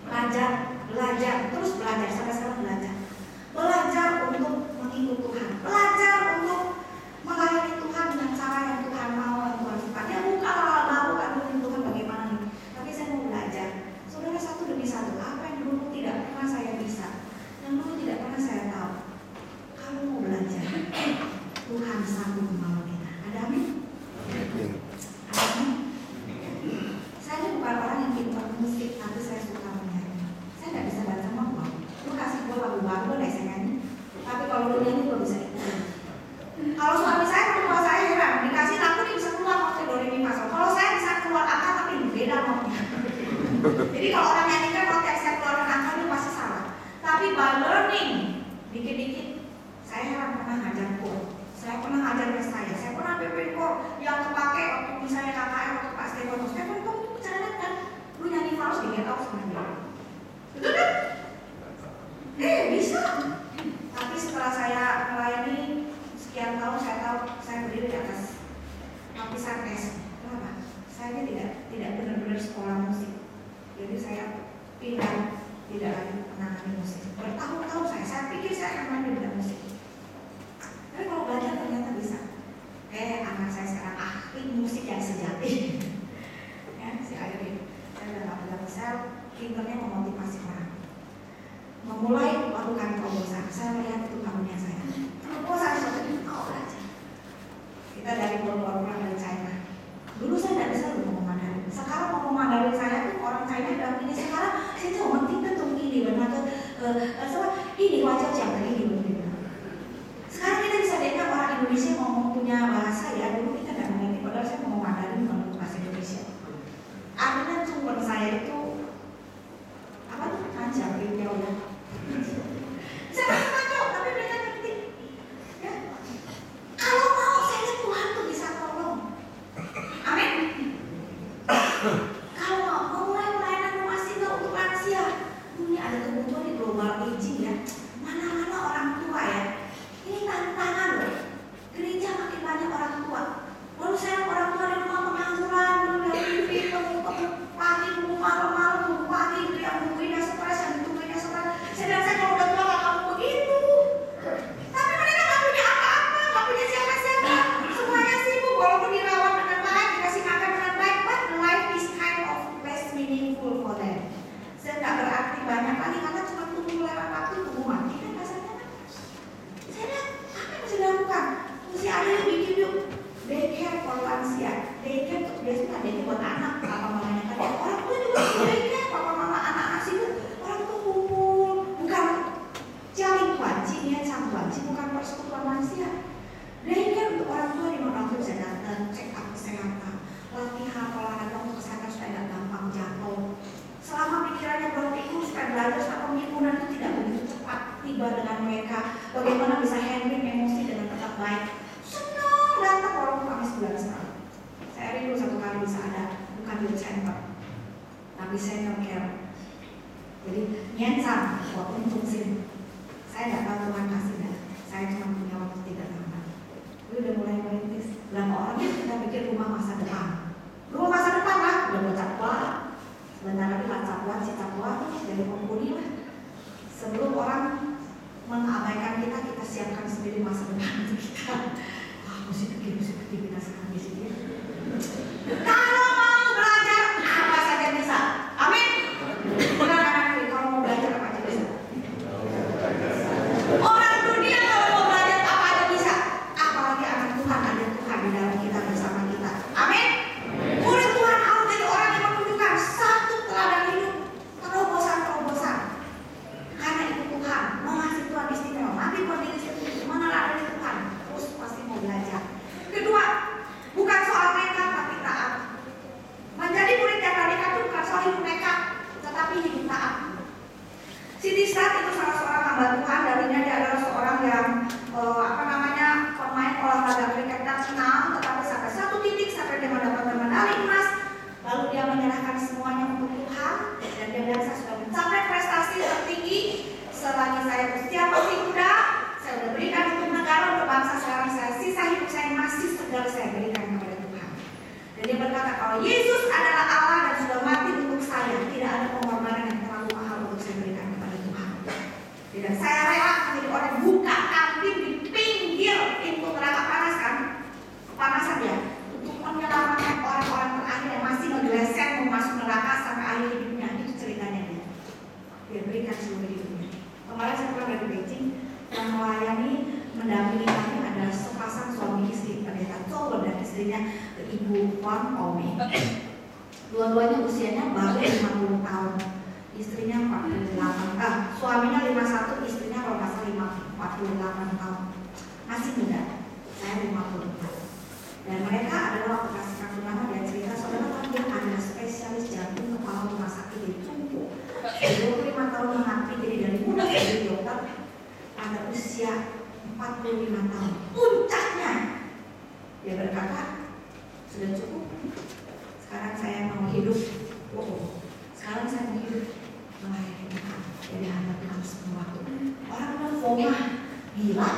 belajar, terus belajar, sampai sekarang belajar. Belajar untuk mengikut Tuhan, belajar untuk melayani Tuhan dengan cara yang Tuhan mau, yang Tuhan suka. Dia bukan hal baru kan Tuhan bagaimana nih. Tapi saya mau belajar. Saudara, satu demi satu, apa yang dulu tidak pernah saya bisa, yang dulu tidak pernah saya tahu, kamu mau belajar. Tuhan sanggup menolong kita. Ada amin? Amin. Saya ini bukan orang yang pintar musik, tapi saya suka menyanyi. Saya nggak bisa baca mau. Lu kasih gue lagu baru, deh saya nyanyi. Tapi kalau lu nyanyi gue bisa ikutin. Kalau suami saya, kalau saya heran, dikasih lagu dia bisa keluar waktu do re mi fa sol. Kalau saya bisa keluar angka tapi beda notnya. Jadi kalau orang nyanyikan not yang saya keluarkan angka itu pasti salah. Tapi by learning, dikit-dikit Pimpor yang kepake waktu misalnya KKN waktu Pak Stefan kamu tuh caranya kan lu nyanyi fals di Get Out sama dia, betul kan? Bisa. Tapi setelah saya melayani sekian tahun, saya tahu saya berdiri di atas lapisan es. Kenapa? Saya tidak benar-benar sekolah musik. Jadi saya pindah tidak lagi menangani musik. Bertahun-tahun saya pikir saya akan main di bidang musik. Tapi kalau belajar ternyata bisa. Anak saya sekarang ahli musik yang sejati. Ya, si Airin. Saya udah gak bilang sel, pinternya memotivasi orang. Memulai melakukan terobosan. Saya melihat itu karunia saya. Terobosan suatu itu mau belajar. Kita dari program dari China. Dulu saya tidak bisa ngomong Mandarin. Sekarang ngomong Mandarin saya tuh orang China bilang ini sekarang saya tuh ngomong tingkat tuh ini benar tuh ini wajah jangan ini benar. Sekarang kita bisa dengar orang Indonesia ngomong punya bahasa ya, dulu kita nggak mengerti padahal saya ngomong Mandarin menurut bahasa Indonesia. Artinya sumber saya itu apa tuh panjang beliau ya. Saya rasa kacau tapi mereka ngerti. Ya. Kalau mau saya lihat Tuhan tuh bisa tolong. Amin. Kalau mau mulai pelayanan rumah singgah untuk lansia, ini ada kebutuhan di global aging ya. Mana-mana orang tua ya. Ini tantangan loh. Gereja makin banyak orang tua. Lalu saya orang tua di rumah pengangguran, belum dari TV, tunggu pagi, tunggu malam-malam, tunggu pagi, itu yang tungguinnya stres, yang ditungguinnya stres. Saya bilang saya kalau udah tua gak kamu begitu. Tapi mereka gak punya apa-apa, gak punya siapa-siapa. Semuanya sibuk, walaupun dirawat dengan baik, dikasih makan dengan baik, but life is kind of less meaningful for them. Saya gak berarti banyak lagi karena cuma tunggu lewat waktu, tunggu mati kan rasanya. Saya lihat apa yang bisa dilakukan. Mesti ada yang bikin yuk daycare for lansia. Daycare tuh biasanya daycare buat anak, papa mamanya kan. Orang tua juga punya daycare, papa mama anak-anak situ. Orang tua kumpul, bukan jaling kuaci, niat sang kuaci, bukan persekutuan lansia. Daycare untuk orang tua di mana orang tua bisa datang, check up kesehatan, latihan olahraga untuk kesehatan supaya tidak gampang jatuh. Selama pikirannya berpikir supaya belajar supaya pemikunan itu tidak begitu cepat tiba dengan mereka. Bagaimana bisa handling emosi dengan tetap baik. Senang datang walaupun kami 9 sekali. Saya rindu satu kali bisa ada, bukan di center, tapi senior care. Jadi nyensan walaupun fungsi. Saya tidak tahu Tuhan kasih dah. Saya cuma punya waktu 3 tahun. Tapi udah mulai merintis. Lama orangnya kita pikir rumah masa depan. Rumah masa depan lah, udah mau capua. Sebentar lagi lah capuan, si capua jadi penghuni lah. Sebelum orang mengabaikan kita, kita siapkan sendiri masa depan untuk kita. Wah, mesti pergi kita sekarang di sini. Kalau mau belajar apa saja bisa. Amin. Bukan anak kalau mau belajar apa aja bisa. Orang dunia kalau mau belajar apa aja bisa. Apalagi anak Tuhan, ada Tuhan di dalam kita bersama kita. Amin. Murid Tuhan harus jadi orang yang menunjukkan satu teladan hidup, terobosan-terobosan. Karena itu Tuhan, mengasihi Tuhan istimewa, mati buat diri sendiri, meneladani Tuhan, terus pasti mau belajar. Kedua, bukan soal nekat tapi taat. Menjadi murid yang radikal itu bukan soal hidup nekat, tetapi hidup taat. Siti Stat itu salah seorang hamba Tuhan, darinya dia adalah seorang yang pemain olahraga kriket nasional, tetapi sampai satu titik sampai dia mendapatkan medali emas, lalu dia menyerahkan semuanya untuk Tuhan dan dia bilang saya sudah mencapai prestasi tertinggi selagi saya berusia masih muda, saya sudah berikan untuk negara, untuk bangsa. Sekarang saya sisa hidup saya masih segala saya berikan kepada Tuhan. Dan dia berkata kalau Yesus adalah Allah dan sudah mati untuk saya, tidak ada pengorbanan yang terlalu mahal untuk saya berikan kepada Tuhan. Tidak, saya rela menjadi orang buka kantin di pinggir pintu neraka panas kan, kepanasan ya, untuk menyelamatkan orang-orang terakhir yang masih menggeleset mau masuk neraka sampai akhir hidupnya. Itu ceritanya dia. Dia berikan seluruh hidupnya. Kemarin saya pulang dari Beijing, yang melayani mendampingi kami adalah sepasang suami istri, pendeta Chow dan istrinya Ibu Wang Ome. Dua-duanya usianya baru 50 tahun. Istrinya 48, suaminya 51, istrinya kalau nggak salah 48 tahun. Masih muda, saya 54. Dan mereka adalah waktu kasih kartu nama dia cerita, saudara kan dia ada spesialis jantung kepala rumah sakit di Cungku. 25 tahun mengabdi, jadi dari muda jadi dokter pada usia 45 tahun. Puncaknya Dia berkata, sudah cukup. Sekarang saya mau hidup. Sekarang saya mau hidup melayani Tuhan. Jadi hamba Tuhan sepenuh waktu. Orang bilang, Foma, gila.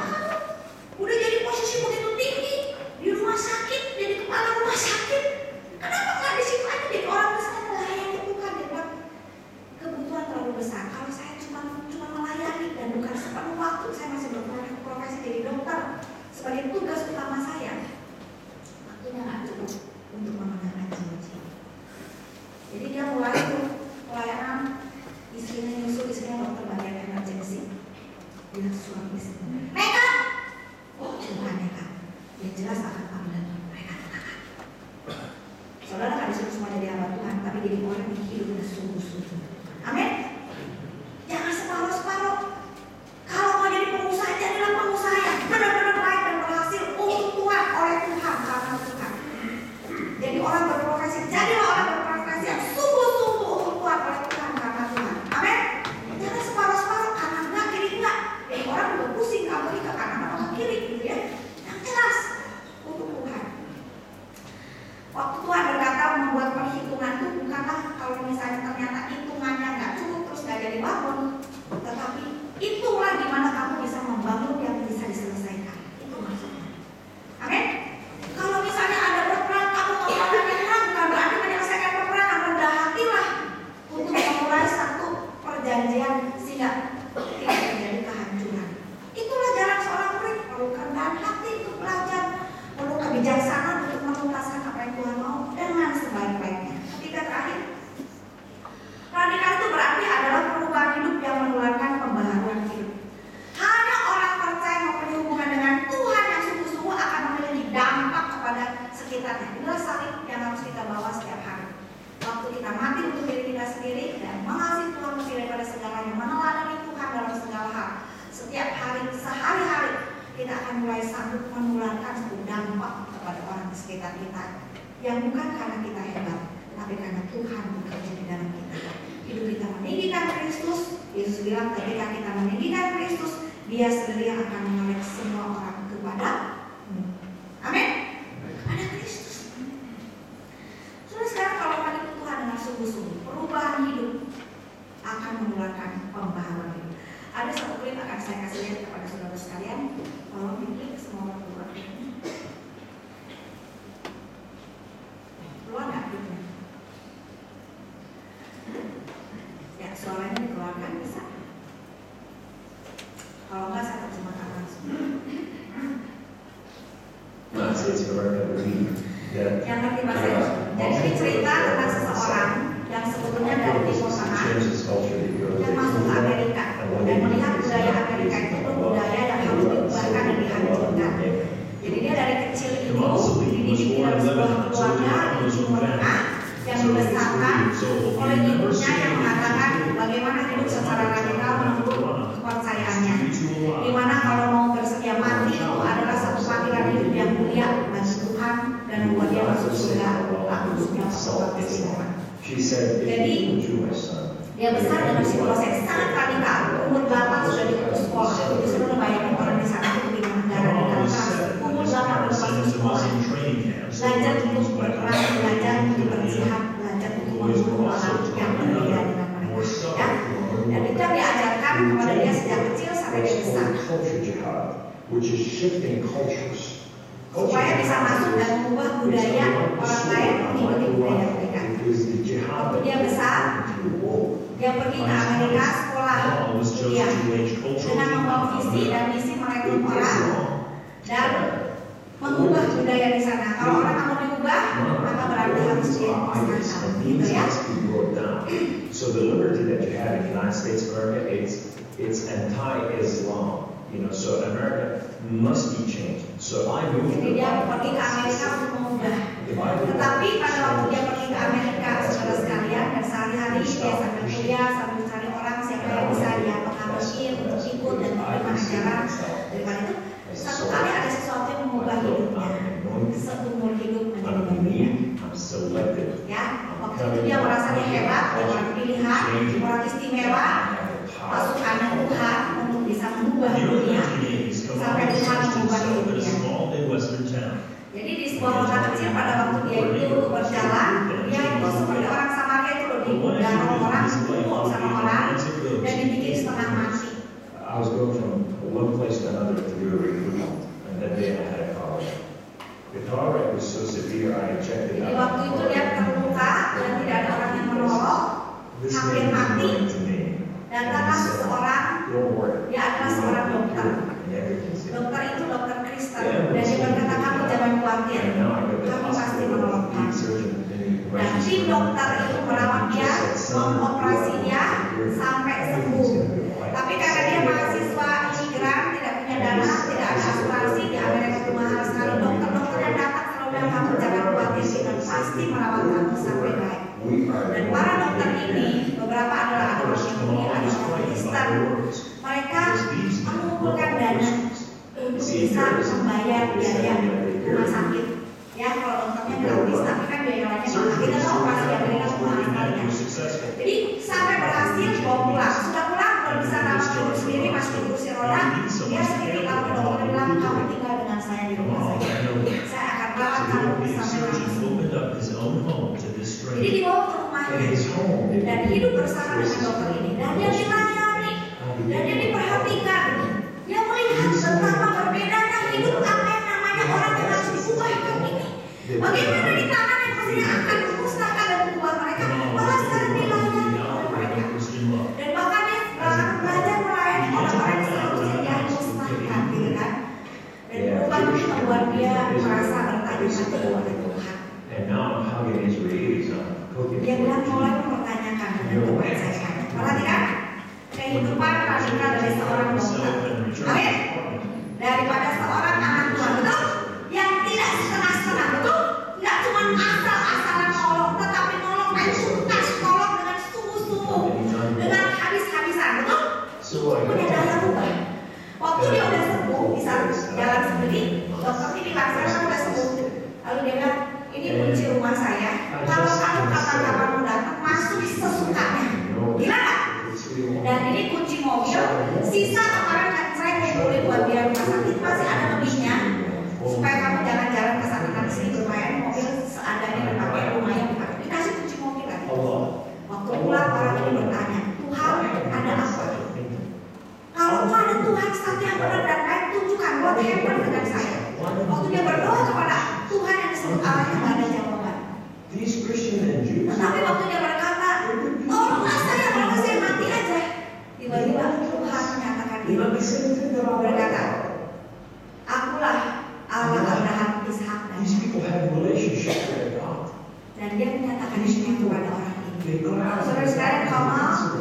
Udah jadi posisi begitu tinggi di rumah sakit, jadi kepala rumah sakit. Kenapa nggak di situ aja jadi orang besar melayani Tuhan? Dia bilang, kebutuhan terlalu besar. Kalau saya cuma melayani dan bukan sepenuh waktu, saya masih berprofesi jadi dokter sebagai tugas utama saya. Waktunya nggak cukup untuk memenangkan jiwa-jiwa. Jadi dia mulai pelayanan, istrinya nyusul, istrinya dokter bagian emergency. Dia suami istri, mereka, Tuhan mereka, yang jelas akan panggilan mereka katakan. Saudara nggak disuruh semua jadi hamba Tuhan, tapi jadi orang yang hidup dengan sungguh-sungguh. Amin. Jangan separuh-separuh. Kalau mau jadi pengusaha, jadilah pengusaha yang benar-benar baik dan berhasil untuk Tuhan, oleh Tuhan, karena Tuhan. Jadi orang berprofesi, jadilah orang berprofesi yang sungguh-sungguh untuk Tuhan, oleh Tuhan, karena Tuhan. Amin. Jangan separuh-separuh, kanan enggak, kiri enggak. Jadi orang juga pusing kalau ke kanan atau ke kiri, gitu ya. Yang jelas untuk Tuhan. Waktu Tuhan berkata membuat perhitungan itu bukanlah kalau misalnya ternyata hitungannya nggak cukup terus nggak jadi bangun, tetapi itulah di mana kamu bisa membangun yang bisa diselesaikan. Itu maksudnya. Amin. Kalau misalnya ada perang, kamu melakukan perang bukan berarti menyelesaikan peperangan. Rendah hatilah untuk memulai satu perjanjian sehingga tidak terjadi kehancuran. Itulah jalan seorang murid, perlu kerendahan hati untuk belajar, perlu kebijaksanaan untuk menuntaskan apa yang Tuhan mau dengan sebaik-baiknya. Ketiga terakhir, radikal itu berarti adalah perubahan hidup yang menularkan pembaharuan hidup. Hanya orang percaya mempunyai hubungan dengan Tuhan yang sungguh-sungguh akan memiliki dampak kepada sekitarnya. Inilah salib yang harus kita bawa setiap hari. Waktu kita mati untuk diri kita sendiri dan mengasihi Tuhan lebih daripada segalanya, meneladani Tuhan dalam segala hal. Setiap hari, sehari-hari kita akan mulai sanggup menularkan satu dampak kepada orang di sekitar kita, yang bukan karena kita hebat, tapi karena Tuhan bekerja di dalam kita. Hidup kita meninggikan Kristus. Yesus bilang ketika kita meninggikan Kristus, Dia sendiri yang akan menarik semua orang kepada amin, kepada Kristus. Sudah sekarang kalau kita ikut Tuhan dengan sungguh-sungguh, perubahan hidup akan menularkan pembaharuan hidup. Ada satu klip akan saya kasih lihat kepada saudara sekalian. Tolong diklik semua orang keluar. Keluar nggak klipnya? Ya, suaranya dikeluarkan bisa. Kalau nggak saya terjemahkan langsung. Yang ngerti bahasa Inggris. Jadi ini cerita tentang seseorang yang sebetulnya dari Timur Tengah yang masuk ke Amerika dan melihat budaya Amerika itu budaya yang harus diubahkan dan dihancurkan. Jadi dia dari kecil itu dididik dalam sebuah keluarga di Timur Tengah yang dibesarkan oleh ibunya yang mengatakan bagaimana hidup secara radikal menurut kepercayaannya. Di mana kalau mau bersedia mati itu adalah satu panggilan hidup yang mulia bagi Tuhan dan membuat dia masuk surga langsung punya persoalan istimewa. Jadi dia besar dengan situasi yang sangat radikal. Umur 8 sudah diutus sekolah. Jadi sudah bayangin orang di sana itu bagaimana negara radikal. Umur 8 sudah masuk sekolah. Belajar untuk berperang, belajar untuk berjihad, belajar untuk membunuh orang yang berbeda dengan mereka. Ya? Dan itu yang diajarkan kepada dia sejak kecil sampai dia besar. Supaya bisa masuk dan mengubah budaya orang lain mengikuti budaya mereka. Waktu dia besar, dia pergi ke Amerika sekolah kuliah dengan membawa visi dan misi merekrut orang dan mengubah budaya di sana. Kalau orang mau diubah, maka berarti harus dimusnahkan, gitu ya.
So the liberty that you have in the United States of America, it's anti-Islam. You know, so America must be changed. So I moved.
Jadi dia pergi ke Amerika untuk mengubah. Tetapi pada waktu dia pergi ke Amerika, saudara sekalian, dan sehari-hari dia sambil kuliah, sambil cari orang siapa yang bisa dia pengaruhi untuk ikut dan menerima ajaran. Daripada itu, satu kali ada sesuatu yang mengubah hidupnya, seumur hidup menjadi berbeda. Ya, waktu itu dia merasa dia hebat, orang pilihan, orang istimewa, pasukan Tuhan untuk bisa mengubah dunia sampai Tuhan mengubah hidupnya. Jadi di sebuah kota kecil pada waktu dia itu berjalan, dia itu seperti orang Samaria itu loh, digarong orang, dipukul sama orang, dan dibikin setengah mati.
I was going from one place to another to do a recruitment, and that day I had a car wreck. The car wreck was so severe I had checked it
Jadi
out.
waktu itu dia terluka dan tidak ada orang yang menolong,
This
hampir
lady
mati.
came to me.
Datanglah seseorang,
Don't worry.
dia adalah seorang dokter.
And everything's good.
Dokter itu dokter Kristen, dan dia berkata, kamu jangan khawatir,
And now I got the
kami pasti
hospital
menolong
with
kamu.
the surgeon and he
Dan tim dokter itu merawat dia, mengoperasi dia sampai sembuh. Tapi karena dia mahasiswa imigran, tidak punya dana, tidak ada asuransi, di Amerika itu mahal sekali. Dokter-dokter yang datang selalu bilang, kamu jangan khawatir, kita pasti merawat kamu sampai baik. Dan para dokter ini, beberapa adalah orang Yahudi, ada orang Kristen. Mereka mengumpulkan dana untuk bisa membayar biaya rumah sakit. Ya, kalau dokternya gratis, tapi kan biaya lainnya mahal. Kita tahu operasi di Amerika itu mahal sekali kan. Jadi sampai berhasil bawa pulang. Sudah pulang, belum bisa rawat hidup sendiri, masih di kursi roda. Dia sendiri kalau ke dokter bilang, kamu tinggal dengan saya di rumah saya. Saya akan rawat kamu sampai langsung. Jadi dibawa ke rumahnya dan hidup bersama dengan dokter ini. Dan dia dilayani, dan dia diperhatikan. Dia melihat betapa berbedanya hidup apa yang namanya orang yang harus diubahkan ini. Bagaimana di tangan yang mestinya akan memusnahkan dan mengubah mereka, malah sekarang dilayani oleh mereka. Dan bahkan dia belajar melayani orang-orang yang seharusnya dia musnahkan, gitu kan? Dan perubahan ini membuat dia merasa bertanya-tanya kepada Tuhan. Dia bilang mulai mempertanyakan dengan kepercayaan. Perhatikan kehidupan radikal dari seorang dokter. Amin. Daripada seorang anak Tuhan, betul? Yang tidak setengah-setengah, betul? Nggak cuma asal-asalan nolong, tetapi nolong dan tuntas, nolong dengan sungguh-sungguh, dengan habis-habisan, betul? Punya daya rubah. Waktu dia udah sembuh, bisa jalan sendiri, dokter ini bilang, saya udah sembuh. Lalu dia bilang, ini kunci rumah saya. Kalau kamu kapan-kapan mau datang, masuk sesukanya. Gila nggak? Dan ini kunci mobil. Sisa kemarin kan saya kumpulin buat biaya rumah sakit masih ada lebihnya. Supaya kamu jalan-jalan ke sana nanti sini bermain mobil seadanya dipakai, lumayan dipakai. Dikasih kunci mobil lagi. Waktu pulang orang ini bertanya, Tuhan ada apa? Kalau ada Tuhan satu yang benar dan baik, tunjukkan what happened dengan saya. Waktu dia berdoa kepada Tuhan yang disebut Allah yang nggak ada jawaban. Tetapi waktu dia berkata, tolonglah saya, kalau saya mati aja. Tiba-tiba Tuhan menyatakan diri, berkata, akulah Allah Abraham, Ishak dan Yakub. Dan dia menyatakan dirinya kepada orang ini. Saudara sekalian, Kamal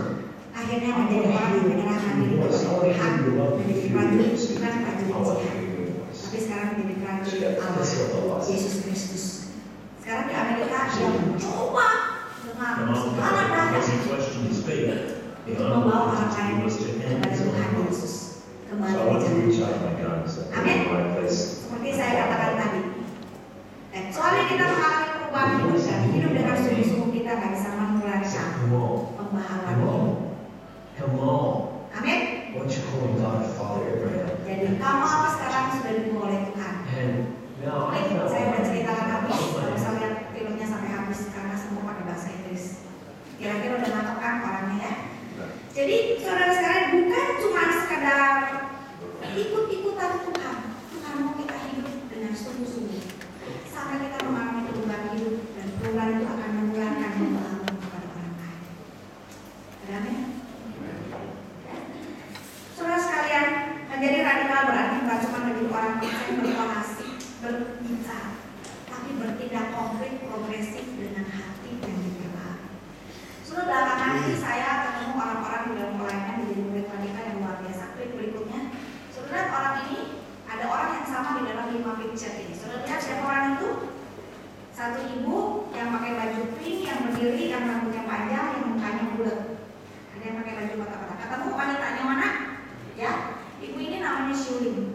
akhirnya menjadi orang yang menyerahkan diri kepada Tuhan, menjadi prajurit, bukan prajurit jihad, tapi sekarang menjadi prajurit Allah, Yesus Kristus. Sekarang di Amerika dia mencoba dengan segala daya untuk membawa orang lain kepada Tuhan Yesus, kembali ke jalan. Amin. Seperti saya katakan tadi, kecuali kita mengalami perubahan hidup dan hidup dengan sungguh-sungguh, kita nggak bisa mengeluarkan pembaharuan hidup. Amin. Jadi Kamal sekarang sudah dibawa oleh Tuhan. Saya udah ceritakan habis, kalau bisa lihat filmnya sampai habis karena semua pakai bahasa Inggris. Kira-kira udah nangkep kan orangnya ya? Jadi saudara sekalian, bukan cuma sekedar ikut-ikutan Tuhan. Tuhan mau kita hidup dengan sungguh-sungguh sampai kita mengalami perubahan hidup, dan perubahan itu akan menularkan pembaharuan kepada orang lain. Amin. Saudara sekalian, menjadi radikal berarti bukan cuma menjadi orang yang berorasi, berbicara, tapi bertindak konkret, progresif dengan hati yang diperbaharui. Sudah belakangan ini saya ketemu orang-orang di dalam pelayanan menjadi murid radikal yang luar biasa. Klik berikutnya, saudara, orang ini ada orang yang sama di dalam 5 picture ini. Saudara lihat siapa orang itu? Satu ibu yang pakai baju pink, yang berdiri, yang rambutnya panjang, yang mukanya bulat. Ada yang pakai baju kotak-kotak. Ketemu wanitanya mana? Ya, ibu ini namanya Shulin.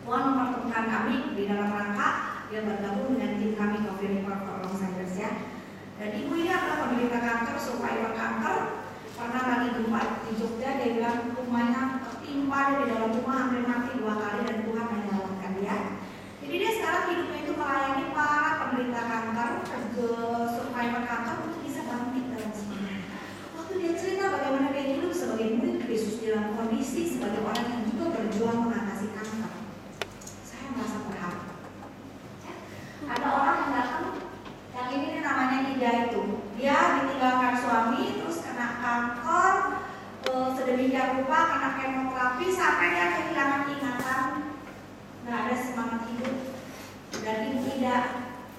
Tuhan mempertemukan kami di dalam rangka dia bergabung dengan tim kami Coffee Report for Longsiders ya. Dan ibu ini adalah penderita kanker, survivor kanker. Pernah lagi gempa di Jogja, dia bilang rumahnya tertimpa, dia di dalam rumah hampir mati 2 kali dan Tuhan menyelamatkan dia. Jadi dia sekarang hidupnya itu melayani sebagai orang yang juga berjuang mengatasi kanker, saya merasa berhak. Ya. Ada orang yang datang, yang ini namanya Ida itu, dia ditinggalkan suami, terus kena kanker, sedemikian rupa, kena kemoterapi sampai dia kehilangan ingatan, nggak ada semangat hidup. Dan Ibu Ida,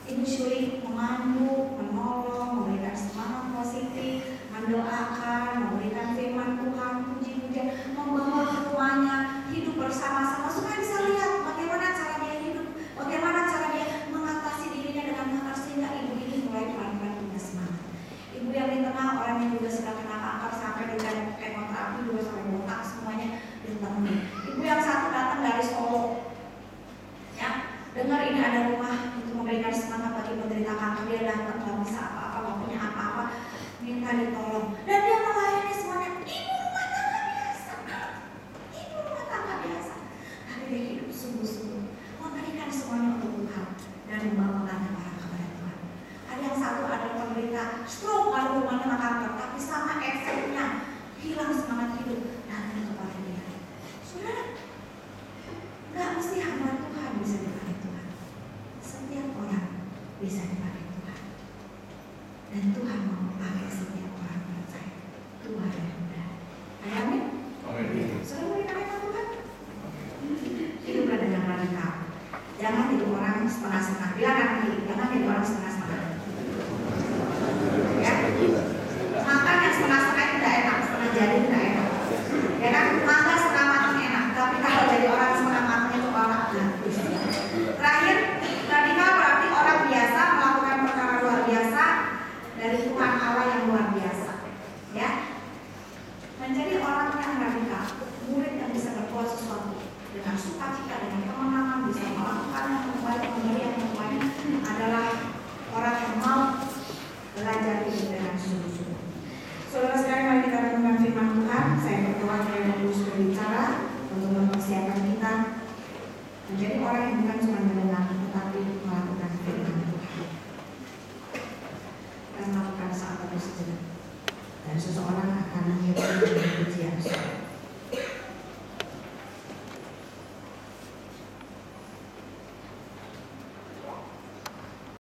Ibu Syuri memandu, menolong, memberikan semangat positif, mendoakan, memberikan firman Tuhan, puji-pujian, membawa ke rumahnya, hidup bersama-sama supaya bisa lihat bagaimana cara dia hidup, bagaimana cara dia mengatasi dirinya dengan kanker, sehingga ibu ini mulai pelan-pelan punya semangat. Ibu yang di tengah, orang yang juga sudah kena kanker sampai dengan kemoterapi juga sampai botak semuanya ditemuin. Ibu yang satu datang dari Solo, ya, dengar ini ada rumah untuk memberikan semangat bagi penderita kanker, dia datang nggak bisa apa-apa, nggak punya apa-apa, minta ditolong, dan dia melayani semuanya. Ibu rumah tangga biasa, ibu rumah tangga biasa, tapi dia hidup sungguh-sungguh memberikan semuanya untuk Tuhan dan membawakan orang kepada Tuhan. Ada yang satu ada penderita stroke, lalu rumahnya kena kanker, tapi sama efeknya hilang semangat hidup, datang kepada dia. Saudara, nggak mesti hamba Tuhan bisa dipakai Tuhan. Setiap orang bisa dipakai Tuhan. Dan Tuhan mau pakai setiap orang percaya. Tuhan yang mudah. Amin. Saudara mau dipakai Tuhan? Hiduplah dengan radikal. Jangan jadi orang setengah-setengah. Bilang anak ini, jangan jadi orang setengah-setengah. Ya. Makan yang setengah-setengah itu tidak enak, setengah jadi tidak enak. Ya kan? Makan setengah matang enak, tapi kalau jadi orang setengah matang itu orang bagus. Terakhir, radikal berarti orang biasa melakukan perkara luar biasa dari Tuhan Allah yang luar biasa. Ya, menjadi orang yang radikal, murid yang bisa berbuat sesuatu dengan sukacita, dengan kemenangan, bisa melakukan yang terbaik, memberi yang terbaik, adalah orang yang mau belajar hidup dengan sungguh-sungguh. Saudara sekalian, mari kita renungkan firman Tuhan. Saya berdoa kiranya Yesus berbicara untuk mempersiapkan kita menjadi orang yang bukan cuma mendengar, tetapi melakukan firman Tuhan. Dan melakukan saat tersebut. Dan seseorang akan menghidupkan pujian.